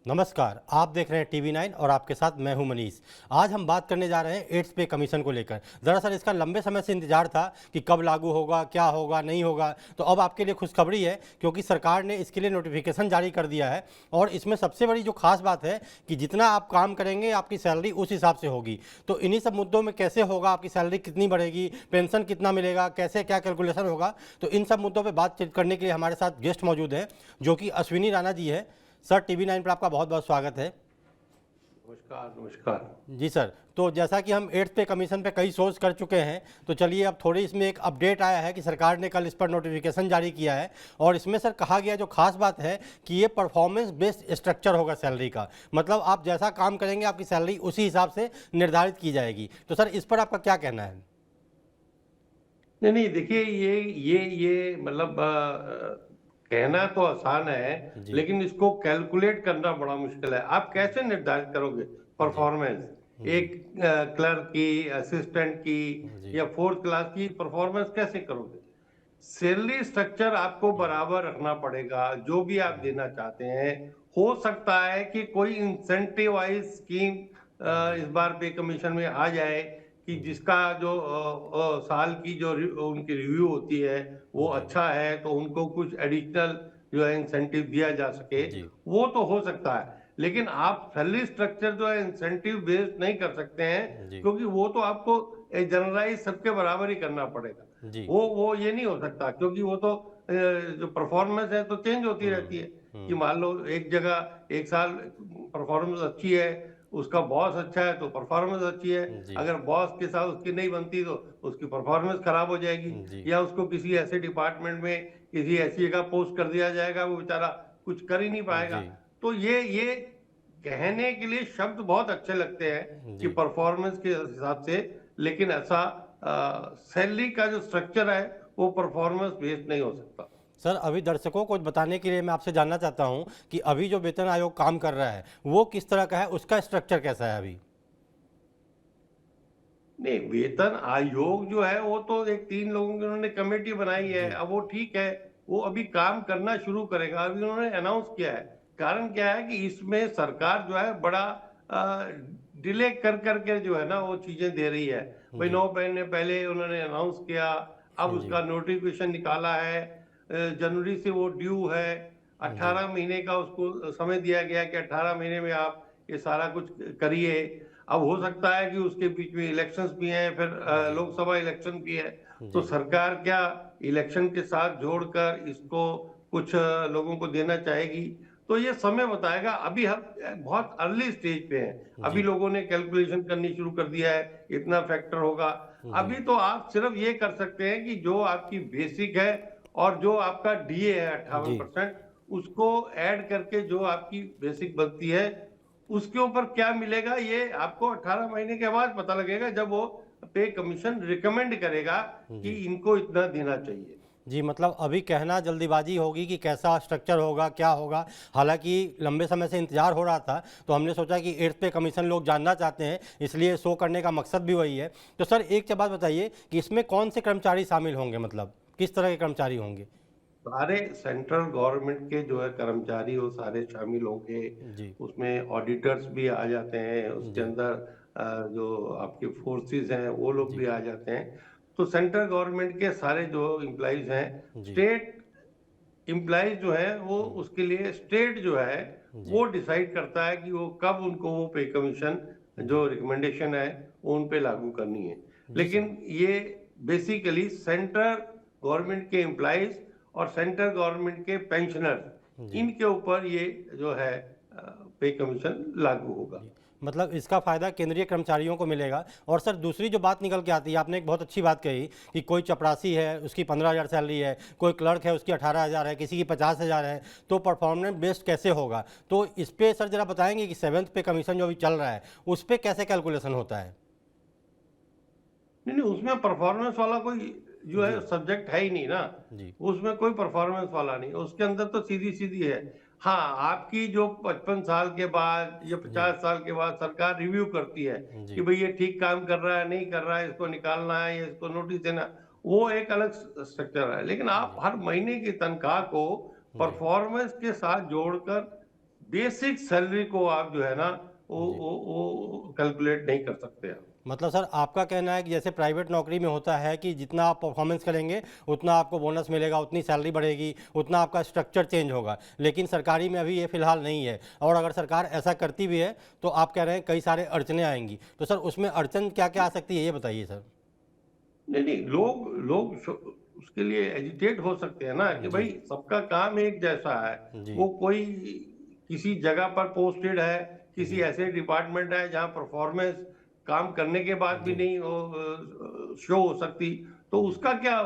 नमस्कार, आप देख रहे हैं टीवी 9 और आपके साथ मैं हूं मनीष। आज हम बात करने जा रहे हैं एड्स पे कमीशन को लेकर। दरअसल इसका लंबे समय से इंतजार था कि कब लागू होगा, क्या होगा, नहीं होगा। तो अब आपके लिए खुशखबरी है क्योंकि सरकार ने इसके लिए नोटिफिकेशन जारी कर दिया है और इसमें सबसे बड़ी जो खास बात है कि जितना आप काम करेंगे आपकी सैलरी उस हिसाब से होगी। तो इन्हीं सब मुद्दों में कैसे होगा, आपकी सैलरी कितनी बढ़ेगी, पेंशन कितना मिलेगा, कैसे क्या कैलकुलेशन होगा, तो इन सब मुद्दों पर बातचीत करने के लिए हमारे साथ गेस्ट मौजूद है जो कि अश्विनी राणा जी है। सर, टीवी 9 पर आपका बहुत बहुत स्वागत है। नमस्कार नमस्कार। जी सर, तो जैसा कि हम एड्स पे कमीशन पे कई शोज कर चुके हैं, तो चलिए अब थोड़ी इसमें एक अपडेट आया है कि सरकार ने कल इस पर नोटिफिकेशन जारी किया है और इसमें सर कहा गया जो खास बात है कि ये परफॉर्मेंस बेस्ड स्ट्रक्चर होगा सैलरी का। मतलब आप जैसा काम करेंगे आपकी सैलरी उसी हिसाब से निर्धारित की जाएगी। तो सर इस पर आपका क्या कहना है? नहीं नहीं, देखिए ये मतलब कहना तो आसान है, जी। लेकिन इसको कैलकुलेट करना बड़ा मुश्किल है। आप कैसे निर्धारित करोगे जी। परफॉर्मेंस? जी। एक क्लर्क की, असिस्टेंट की जी। या फोर्थ क्लास की परफॉर्मेंस कैसे करोगे? सैलरी स्ट्रक्चर आपको बराबर रखना पड़ेगा जो भी आप देना चाहते हैं। हो सकता है कि कोई इंसेंटिवाइज स्कीम जी। इस बार पे कमीशन में आ जाए कि जी। जिसका जो साल की जो उनकी रिव्यू होती है वो जी। अच्छा है, तो उनको कुछ एडिशनल जो है इंसेंटिव दिया जा सके। जी। वो तो हो सकता है, लेकिन आप सैलरी स्ट्रक्चर जो है इंसेंटिव बेस्ड नहीं कर सकते हैं, जी। क्योंकि वो तो आपको जनरलाइज सबके बराबर ही करना पड़ेगा। जी। वो ये नहीं हो सकता, क्योंकि वो तो जो परफॉर्मेंस है तो चेंज होती रहती है। कि हम्म। मान लो एक जगह एक साल परफॉर्मेंस अच्छी है, उसका बॉस अच्छा है तो परफॉर्मेंस अच्छी है। जी। अगर बॉस के साथ उसकी नहीं बनती तो उसकी परफॉर्मेंस खराब हो जाएगी, जी। या उसको किसी ऐसे डिपार्टमेंट में किसी ऐसी जगह पोस्ट कर दिया जाएगा, वो बेचारा कुछ कर ही नहीं पाएगा। जी। तो ये कहने के लिए शब्द बहुत अच्छे लगते हैं कि जी। परफॉर्मेंस के हिसाब से, लेकिन ऐसा सैलरी का जो स्ट्रक्चर है वो परफॉर्मेंस बेस्ड नहीं हो सकता। सर, अभी दर्शकों को बताने के लिए मैं आपसे जानना चाहता हूं कि अभी जो वेतन आयोग काम कर रहा है वो किस तरह का है, उसका स्ट्रक्चर कैसा है अभी? नहीं, वेतन आयोग जो है वो तो एक 3 लोगों की उन्होंने कमेटी बनाई है। जी। अब वो ठीक है, वो अभी काम करना शुरू करेगा। अभी उन्होंने अनाउंस किया है। कारण क्या है कि इसमें सरकार जो है बड़ा डिले कर करके जो है ना वो चीजें दे रही है। भाई जी। 9 महीने पहले उन्होंने अनाउंस किया, अब जी। उसका नोटिफिकेशन निकाला है। जनवरी से वो ड्यू है। जी। 18 महीने का उसको समय दिया गया कि 18 महीने में आप ये सारा कुछ करिए। अब हो सकता है कि उसके बीच में इलेक्शंस भी हैं, फिर जी। लोकसभा इलेक्शन भी है। तो जी। सरकार क्या इलेक्शन के साथ जोड़कर इसको कुछ लोगों को देना चाहेगी, तो ये समय बताएगा। अभी हम बहुत अर्ली स्टेज पे हैं। अभी जी। लोगों ने कैलकुलेशन करनी शुरू कर दिया है, इतना फैक्टर होगा। जी। अभी तो आप सिर्फ ये कर सकते हैं कि जो आपकी बेसिक है और जो आपका डीए है जी। 58%, उसको ऐड करके जो आपकी बेसिक बनती है उसके ऊपर क्या मिलेगा, ये आपको 18 महीने के बाद पता लगेगा, जब वो पे कमीशन रिकमेंड करेगा कि जी। इनको इतना देना चाहिए। जी, मतलब अभी कहना जल्दीबाजी होगी कि कैसा स्ट्रक्चर होगा, क्या होगा। हालांकि लंबे समय से इंतजार हो रहा था, तो हमने सोचा कि एड्स पे कमीशन लोग जानना चाहते हैं, इसलिए शो करने का मकसद भी वही है। तो सर एक बात बताइए कि इसमें कौन से कर्मचारी शामिल होंगे, मतलब किस तरह के कर्मचारी होंगे? सारे सेंट्रल गवर्नमेंट के जो है कर्मचारी वो सारे शामिल होंगे। जी। उसमें ऑडिटर्स भी आ जाते हैं, उसके जी। अंदर जो आपके फोर्सेस हैं वो लोग जी। भी आ जाते हैं। तो सेंट्रल गवर्नमेंट के सारे जो एम्प्लॉइज हैं, जी। स्टेट एम्प्लॉइज जो है वो उसके लिए स्टेट जो है जी। वो डिसाइड करता है कि वो कब उनको वो पे कमीशन जी। जो रिकमेंडेशन है वो उन पे लागू करनी है। जी सर। लेकिन ये बेसिकली सेंट्रल गवर्नमेंट के एम्प्लॉइज और सेंट्रल गवर्नमेंट के पेंशनर्स, जी। इनके ऊपर ये जो है पे कमीशन लागू होगा। जी, मतलब इसका फ़ायदा केंद्रीय कर्मचारियों को मिलेगा। और सर दूसरी जो बात निकल के आती है, आपने एक बहुत अच्छी बात कही कि कोई चपरासी है उसकी 15,000 सैलरी है, कोई क्लर्क है उसकी 18,000 है, किसी की 50,000 है। तो परफॉर्मेंस बेस्ड कैसे होगा? तो इस पे सर ज़रा बताएंगे कि सेवन्थ पे कमीशन जो अभी चल रहा है उस पर कैसे कैलकुलेशन होता है? नहीं नहीं, उसमें परफॉर्मेंस वाला कोई जो है जी। सब्जेक्ट है ही नहीं ना। जी। उसमें कोई परफॉर्मेंस वाला नहीं, उसके अंदर तो सीधी सीधी है। हाँ, आपकी जो 55 साल के बाद या जी। 50 साल के बाद सरकार रिव्यू करती है कि जी। भाई ये ठीक काम कर रहा है, नहीं कर रहा है, इसको निकालना है या इसको नोटिस देना, वो एक अलग स्ट्रक्चर है। लेकिन आप जी। हर महीने की तनख्वाह को जी। परफॉर्मेंस के साथ जोड़कर बेसिक सैलरी को आप जो है ना वो कैलकुलेट नहीं कर सकते आप। मतलब सर आपका कहना है कि जैसे प्राइवेट नौकरी में होता है कि जितना आप परफॉर्मेंस करेंगे उतना आपको बोनस मिलेगा, उतनी सैलरी बढ़ेगी, उतना आपका स्ट्रक्चर चेंज होगा, लेकिन सरकारी में अभी ये फिलहाल नहीं है। और अगर सरकार ऐसा करती भी है तो आप कह रहे हैं कई सारे अड़चने आएंगी, तो सर उसमें अड़चन क्या क्या आ सकती है ये बताइए सर। नहीं नहीं, लोग लोग उसके लिए एजिटेट हो सकते हैं ना कि जी भाई सबका काम एक जैसा है। जी वो कोई किसी जगह पर पोस्टेड है, किसी जी ऐसे डिपार्टमेंट है जहां परफॉर्मेंस काम करने के बाद भी जी नहीं शो हो सकती, तो उसका क्या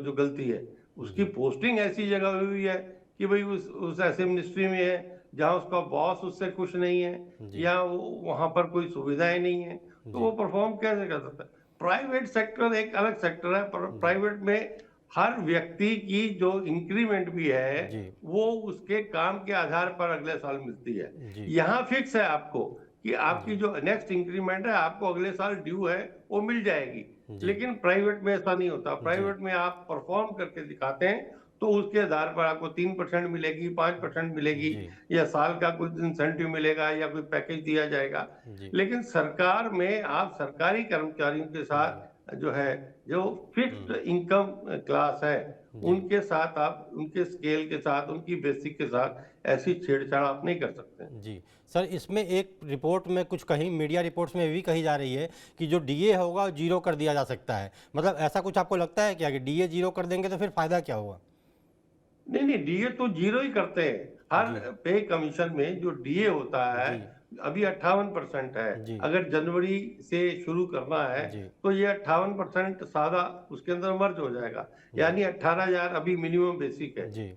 जो गलती है। उसकी जी पोस्टिंग ऐसी जगह हुई है कि भाई उस ऐसे मिनिस्ट्री में है जहां उसका बॉस उससे खुश नहीं है, जी या वहां पर कोई सुविधाएं नहीं है, तो जी वो परफॉर्म कैसे कर सकता है। प्राइवेट सेक्टर एक अलग सेक्टर है, पर जी प्राइवेट में हर व्यक्ति की जो इंक्रीमेंट भी है जी वो उसके काम के आधार पर अगले साल मिलती है। जी यहाँ फिक्स है आपको कि आपकी जी जो नेक्स्ट इंक्रीमेंट है आपको अगले साल ड्यू है, वो मिल जाएगी। जी लेकिन प्राइवेट में ऐसा नहीं होता। जी प्राइवेट में आप परफॉर्म करके दिखाते हैं तो उसके आधार पर आपको 3% मिलेगी, 5% मिलेगी, जी या साल का कुछ इंसेंटिव मिलेगा, या कोई पैकेज दिया जाएगा। जी लेकिन सरकार में आप सरकारी कर्मचारियों के जी साथ जो है, जो फिक्स्ड इनकम क्लास है, जी उनके साथ आप उनके स्केल के साथ, उनकी बेसिक के साथ ऐसी छेड़छाड़ आप नहीं कर सकते। जी सर, इसमें एक रिपोर्ट में कुछ कहीं मीडिया रिपोर्ट्स में भी कही जा रही है कि जो डीए होगा वो जीरो कर दिया जा सकता है। मतलब ऐसा कुछ आपको लगता है क्या कि डीए जीरो कर देंगे तो फिर फायदा क्या होगा? नहीं नहीं, डीए तो जीरो ही करते हैं। हर जी पे कमीशन में जो डीए होता है जी अभी 58% है। जी अगर जनवरी से शुरू करना है जी तो ये 58% सादा उसके अंदर मर्ज हो जाएगा। जी यानी 18,000 अभी मिनिमम बेसिक है जी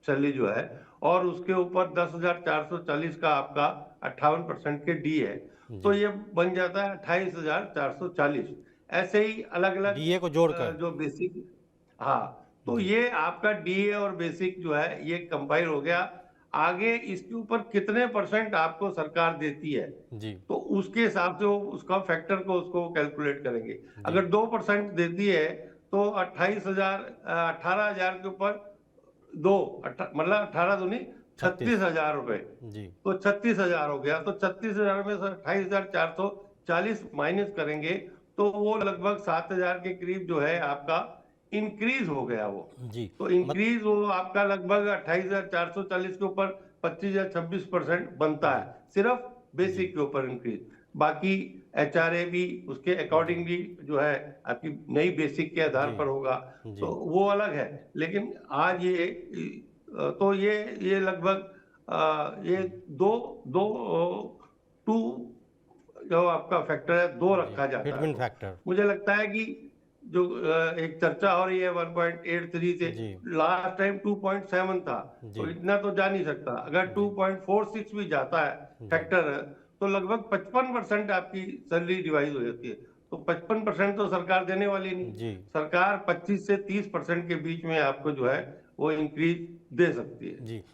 सैलरी जो है, और उसके ऊपर 10,440 का आपका 58% के डी है, तो जी ये बन जाता है 28,440। ऐसे ही अलग अलग डीए को जोड़कर। जो बेसिक, हाँ, तो जी ये आपका डीए और बेसिक जो है ये कंपाइल हो गया। आगे इसके ऊपर कितने परसेंट आपको सरकार देती है, जी तो उसके हिसाब से वो उसका फैक्टर को उसको कैलकुलेट करेंगे। जी अगर 2% देती है तो 18,000 के ऊपर दो मतलब 18 दूनी 36। 36,000 रुपए, जी तो 36,000 हो गया। तो 36,000 में से 28,440 माइनस करेंगे तो वो लगभग 7,000 के करीब जो है आपका इंक्रीज हो गया वो। जी तो मत इंक्रीज वो आपका लगभग 28,440 के ऊपर 25 या 26% बनता जी है, सिर्फ जी बेसिक के ऊपर इंक्रीज। बाकी एचआरए भी उसके जी अकॉर्डिंगली जो है आपकी नई बेसिक के आधार जी पर होगा, तो जी वो अलग है। लेकिन आज तो ये लगभग ये दो दो टू जो आपका फैक्टर है, दो जी रखा जाता है। फिटमेंट तो फैक्टर। मुझे लगता है कि जो एक चर्चा हो रही है 1.83 से, जी लास्ट टाइम 2.7 था, जी तो इतना तो जा नहीं सकता। अगर जी 2.46 भी जाता है जी फैक्टर, तो लगभग 55% आपकी सैलरी डिवाइड हो जाती है। तो 55% तो सरकार देने वाली नहीं। जी सरकार 25 से 30% के बीच में आपको जो है वो इंक्रीज दे सकती है। जी